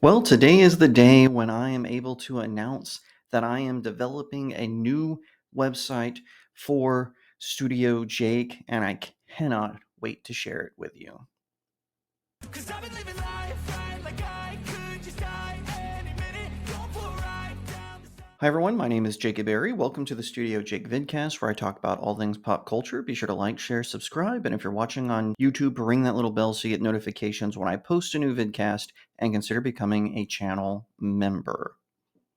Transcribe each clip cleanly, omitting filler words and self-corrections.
Well, today is the day when I am able to announce that I am developing a new website for StudioJake, and I cannot wait to share it with you. 'Cause I've been living life right like I could just die any minute, going for a ride down the Hi everyone, my name is Jacob Berry. Welcome to the StudioJake vidcast where I talk about all things pop culture. Be sure to like, share, subscribe, and if you're watching on YouTube, ring that little bell so you get notifications when I post a new vidcast, and consider becoming a channel member.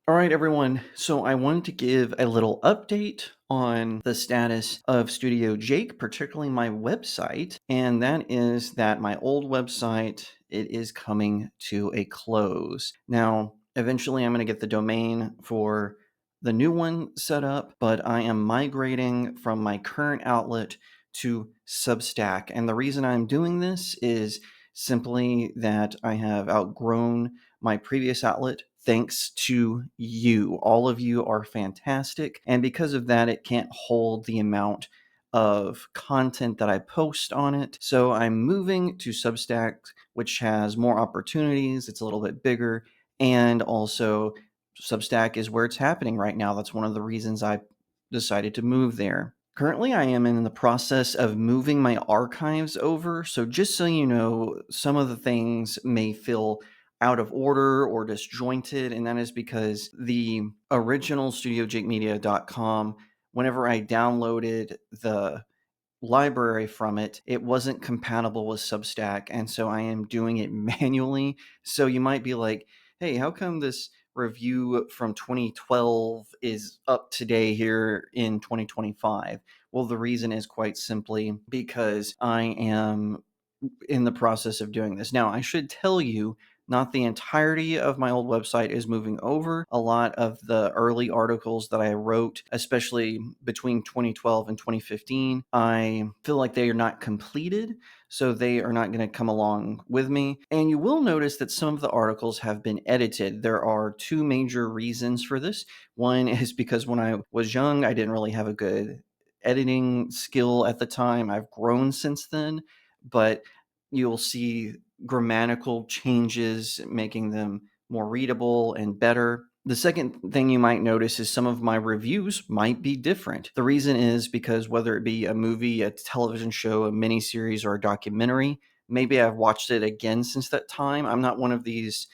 All right, everyone. So I wanted to give a little update on the status of StudioJake, particularly my website, and that is that my old website, it is coming to a close. Now, eventually I'm going to get the domain for the new one set up, but I am migrating from my current outlet to Substack. And the reason I'm doing this is simply that I have outgrown my previous outlet thanks to you. All of you are fantastic. And because of that, it can't hold the amount of content that I post on it. So I'm moving to Substack, which has more opportunities. It's a little bit bigger. And also, Substack is where it's happening right now. That's one of the reasons I decided to move there. Currently, I am in the process of moving my archives over. So, just so you know, some of the things may feel out of order or disjointed, and that is because the original StudioJakeMedia.com, whenever I downloaded the library from it, it wasn't compatible with Substack, and so I am doing it manually. So you might be like, hey, how come this review from 2012 is up today here in 2025? Well, the reason is quite simply because I am in the process of doing this. Now, I should tell you, not the entirety of my old website is moving over. A lot of the early articles that I wrote, especially between 2012 and 2015, I feel like they are not completed, so they are not going to come along with me. And you will notice that some of the articles have been edited. There are two major reasons for this. One is because when I was young, I didn't really have a good editing skill at the time. I've grown since then, but you'll see grammatical changes, making them more readable and better. The second thing you might notice is some of my reviews might be different. The reason is because whether it be a movie, a television show, a miniseries, or a documentary, maybe I've watched it again since that time. I'm not one of these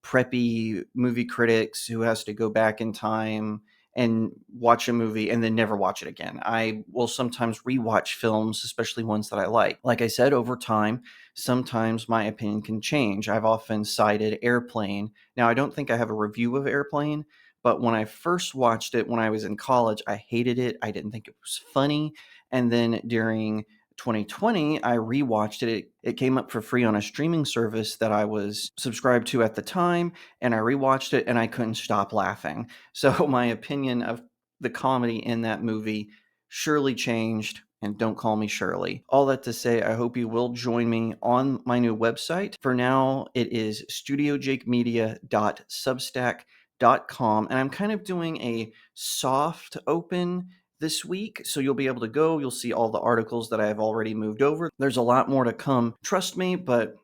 preppy movie critics who has to go back in time and watch a movie and then never watch it again. I will sometimes rewatch films, especially ones that I like. Like I said, over time, sometimes my opinion can change. I've often cited Airplane. Now, I don't think I have a review of Airplane, but when I first watched it when I was in college, I hated it. I didn't think it was funny. And then during 2020, I rewatched it. It came up for free on a streaming service that I was subscribed to at the time, and I rewatched it and I couldn't stop laughing. So my opinion of the comedy in that movie surely changed. And don't call me Shirley. All that to say, I hope you will join me on my new website. For now, it is studiojakemedia.substack.com, and I'm kind of doing a soft open this week. So you'll be able to go, you'll see all the articles that I've already moved over. There's a lot more to come, trust me, but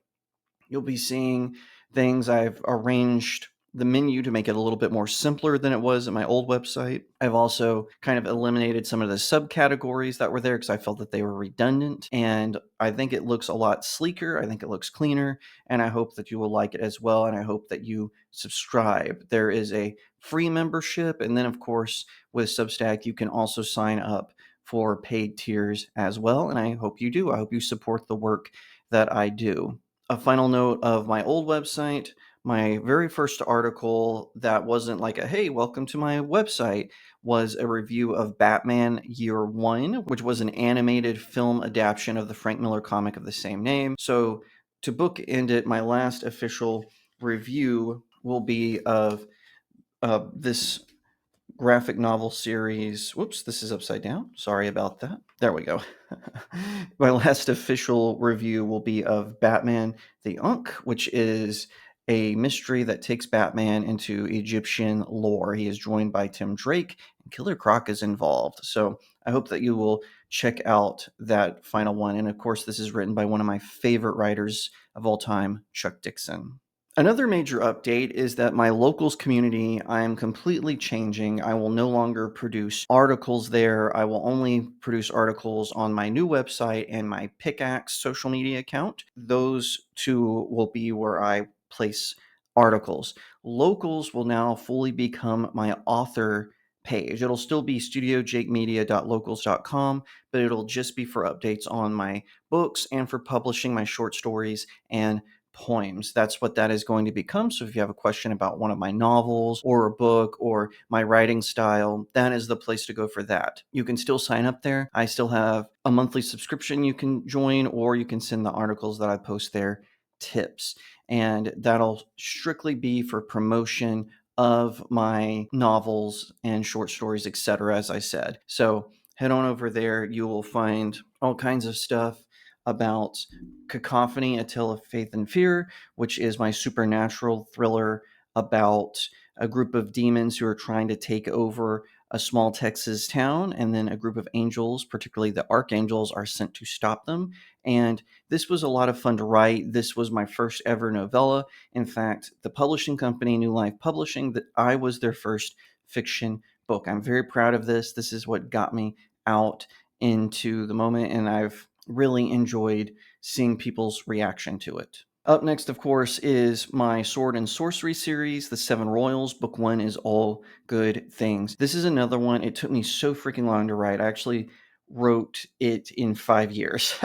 you'll be seeing things. I've arranged the menu to make it a little bit more simpler than it was at my old website. I've also kind of eliminated some of the subcategories that were there because I felt that they were redundant. And I think it looks a lot sleeker. I think it looks cleaner. And I hope that you will like it as well. And I hope that you subscribe. There is a free membership. And then, of course, with Substack, you can also sign up for paid tiers as well. And I hope you do. I hope you support the work that I do. A final note of my old website, my very first article that wasn't like a, hey, welcome to my website, was a review of Batman Year One, which was an animated film adaptation of the Frank Miller comic of the same name. So to bookend it, my last official review will be of this graphic novel series. Whoops, this is upside down. Sorry about that. There we go. My last official review will be of Batman the Unk, which is a mystery that takes Batman into Egyptian lore. He is joined by Tim Drake, and Killer Croc is involved. So I hope that you will check out that final one. And of course, this is written by one of my favorite writers of all time, Chuck Dixon. Another major update is that my locals community, I am completely changing. I will no longer produce articles there. I will only produce articles on my new website and my Pickaxe social media account. Those two will be where I place articles. Locals will now fully become my author page. It'll still be studiojakemedia.locals.com, but it'll just be for updates on my books and for publishing my short stories and poems. That's what that is going to become. So if you have a question about one of my novels or a book or my writing style, that is the place to go for that. You can still sign up there. I still have a monthly subscription you can join, or you can send the articles that I post there tips. And that'll strictly be for promotion of my novels and short stories, etc., as I said. So head on over there. You will find all kinds of stuff about Cacophony, A Tale of Faith and Fear, which is my supernatural thriller about a group of demons who are trying to take over a small Texas town, and then a group of angels, particularly the archangels, are sent to stop them. And this was a lot of fun to write. This was my first ever novella. In fact, the publishing company, New Life Publishing, that I was their first fiction book. I'm very proud of this. This is what got me out into the moment, and I've really enjoyed seeing people's reaction to it. Up next, of course, is my Sword and Sorcery series, The Seven Royals. Book one is All Good Things. This is another one. It took me so freaking long to write. I actually wrote it in 5 years.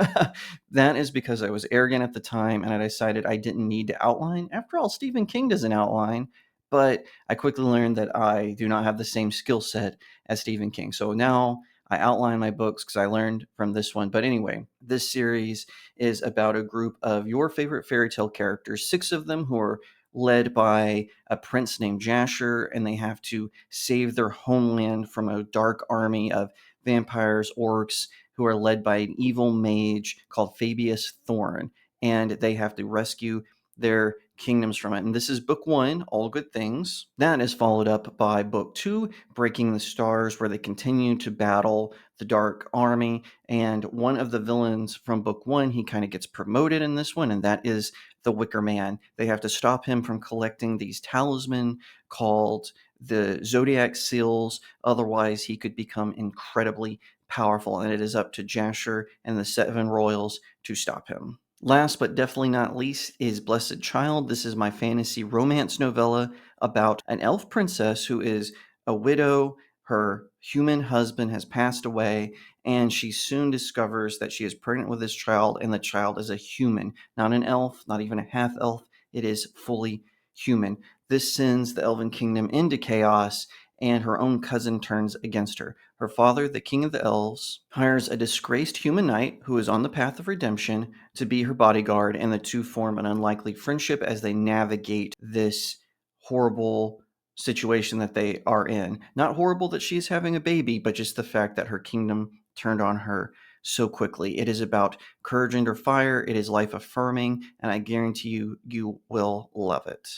That is because I was arrogant at the time and I decided I didn't need to outline. After all, Stephen King doesn't outline, but I quickly learned that I do not have the same skill set as Stephen King. So now I outline my books because I learned from this one. But anyway, this series is about a group of your favorite fairy tale characters, six of them, who are led by a prince named Jasher, and they have to save their homeland from a dark army of vampires, orcs, who are led by an evil mage called Fabius Thorn, and they have to rescue their kingdoms from it. And this is book one, All Good Things. That is followed up by book two, Breaking the Stars, where they continue to battle the Dark Army. And one of the villains from book one, he kind of gets promoted in this one, and that is the Wicker Man. They have to stop him from collecting these talisman called the Zodiac Seals. Otherwise, he could become incredibly powerful, and it is up to Jasher and the Seven Royals to stop him. Last but definitely not least is Blessed Child. This is my fantasy romance novella about an elf princess who is a widow. Her human husband has passed away, and she soon discovers that she is pregnant with this child, and the child is a human, not an elf, not even a half elf. It is fully human. This sends the Elven Kingdom into chaos, and her own cousin turns against her. Her father, the king of the elves, hires a disgraced human knight who is on the path of redemption to be her bodyguard, and the two form an unlikely friendship as they navigate this horrible situation that they are in. Not horrible that she's having a baby, but just the fact that her kingdom turned on her so quickly. It is about courage under fire. It is life affirming, and I guarantee you, you will love it.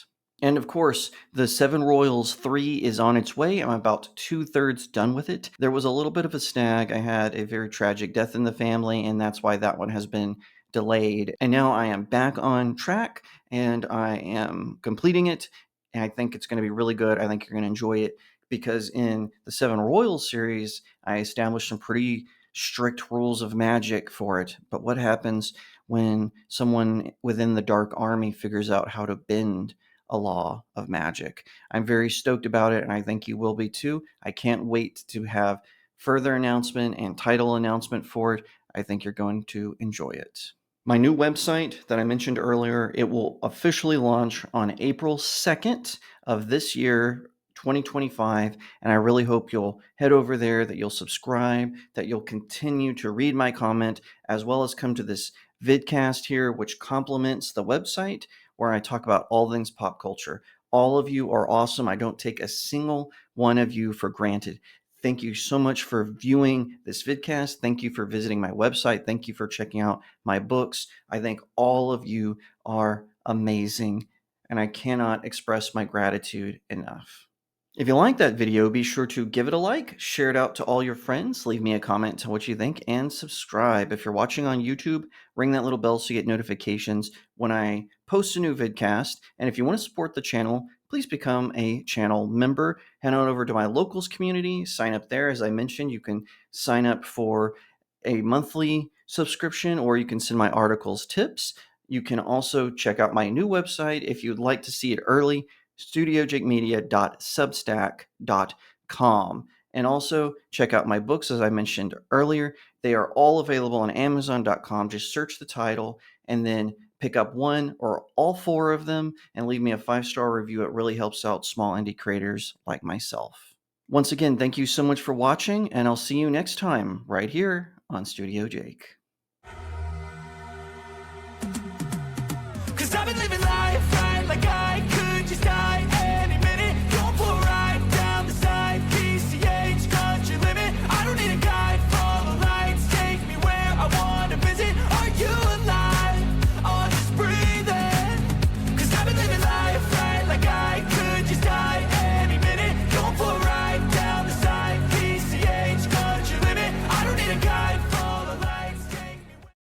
And of course, the Seven Royals 3 is on its way. I'm about two-thirds done with it. There was a little bit of a snag. I had a very tragic death in the family, and that's why that one has been delayed. And now I am back on track, and I am completing it. And I think it's going to be really good. I think you're going to enjoy it because in the Seven Royals series, I established some pretty strict rules of magic for it. But what happens when someone within the Dark Army figures out how to bend a law of magic? I'm very stoked about it, and I think you will be too. I can't wait to have further announcement and title announcement for it. I think you're going to enjoy it. My new website that I mentioned earlier, it will officially launch on April 2nd of this year, 2025, and I really hope you'll head over there, that you'll subscribe, that you'll continue to read my comment, as well as come to this vidcast here, which complements the website, where I talk about all things pop culture. All of you are awesome. I don't take a single one of you for granted. Thank you so much for viewing this vidcast. Thank you for visiting my website. Thank you for checking out my books. I think all of you are amazing, and I cannot express my gratitude enough. If you like that video, be sure to give it a like, share it out to all your friends, leave me a comment to what you think, and subscribe. If you're watching on YouTube, ring that little bell so you get notifications when I post a new vidcast. And if you want to support the channel, please become a channel member. Head on over to my locals community, sign up there. As I mentioned, you can sign up for a monthly subscription, or you can send my articles tips. You can also check out my new website if you'd like to see it early, studiojakemedia.substack.com. And also check out my books, as I mentioned earlier. They are all available on Amazon.com. Just search the title and then pick up one or all four of them and leave me a 5-star review. It really helps out small indie creators like myself. Once again, thank you so much for watching, and I'll see you next time right here on Studio Jake. 'Cause I've been living life right like I